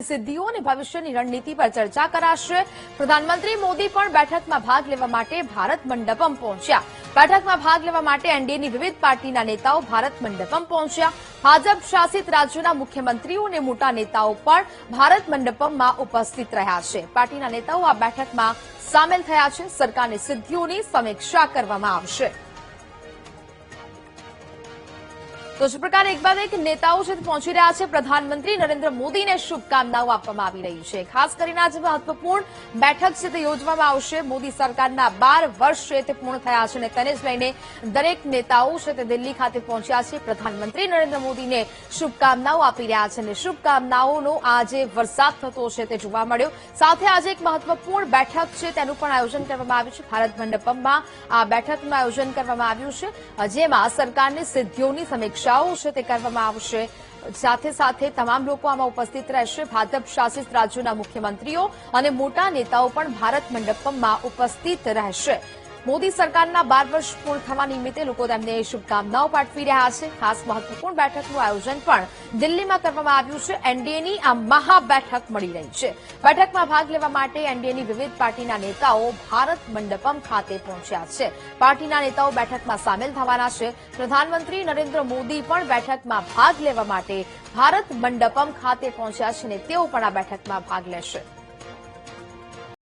સિદ્ધિઓ અને ભવિષ્યની રણનીતિ પર ચર્ચા કરાશે। પ્રધાનમંત્રી મોદી પણ બેઠકમાં ભાગ લેવા માટે ભારત મંડપમ પહોંચ્યા। બેઠકમાં ભાગ લેવા માટે એનડીએની વિવિધ પાર્ટીના નેતાઓ ભારત મંડપમ પહોંચ્યા। ભાજપ શાસિત રાજ્યોના મુખ્યમંત્રીઓ અને મોટા નેતાઓ પણ ભારત મંડપમમાં ઉપસ્થિત રહ્યા છે। પાર્ટીના નેતાઓ આ બેઠકમાં સામેલ થયા છે। સરકારની સિદ્ધિઓની સમીક્ષા કરવામાં આવશે। તો જ પ્રકારે એક બાદ એક નેતાઓ છે પહોંચી રહ્યા છે। પ્રધાનમંત્રી નરેન્દ્ર મોદીને શુભકામનાઓ આપવામાં આવી રહી છે। ખાસ કરીને આજે મહત્વપૂર્ણ બેઠક છે તે યોજવામાં આવશે। મોદી સરકારના 12 વર્ષ છે તે પૂર્ણ થયા છે અને તેને જ લઈને દરેક નેતાઓ છે તે દિલ્હી ખાતે પહોંચ્યા છે। પ્રધાનમંત્રી નરેન્દ્ર મોદીને શુભકામનાઓ આપી રહ્યા છે અને શુભકામનાઓનો આજે વરસાદ થતો છે તે જોવા મળ્યો। સાથે આજે એક મહત્વપૂર્ણ બેઠક છે તેનું પણ આયોજન કરવામાં આવ્યું છે। ભારત મંડપમમાં આ બેઠકનું આયોજન કરવામાં આવ્યું છે જેમાં સરકારની સિદ્ધિઓની સમીક્ષા છે તે કરવામાં આવશે। સાથે સાથે તમામ લોકો આમાં ઉપસ્થિત રહેશે। ભાજપ શાસિત રાજ્યોના મુખ્યમંત્રીઓ અને મોટા નેતાઓ પણ ભારત મંડપમમાં ઉપસ્થિત રહેશે। મોદી સરકારના 12 વર્ષ પૂર્ણ થવા નિમિત્તે લોકો તેમને શુભકામનાઓ પાઠવી રહ્યા છે। ખાસ મહત્વપૂર્ણ બેઠકનું આયોજન પણ દિલ્હીમાં કરવામાં આવ્યું છે। એનડીએની આ મહા બેઠક મળી રહી છે। બેઠકમાં ભાગ લેવા માટે એનડીએની વિવિધ પાર્ટીના નેતાઓ ભારત મંડપમ ખાતે પહોંચ્યા છે। પાર્ટીના નેતાઓ બેઠકમાં સામેલ થવાના છે। પ્રધાનમંત્રી નરેન્દ્ર મોદી પણ બેઠકમાં ભાગ લેવા માટે ભારત મંડપમ ખાતે પહોંચ્યા છે અને તેઓ પણ આ બેઠકમાં ભાગ લેશે।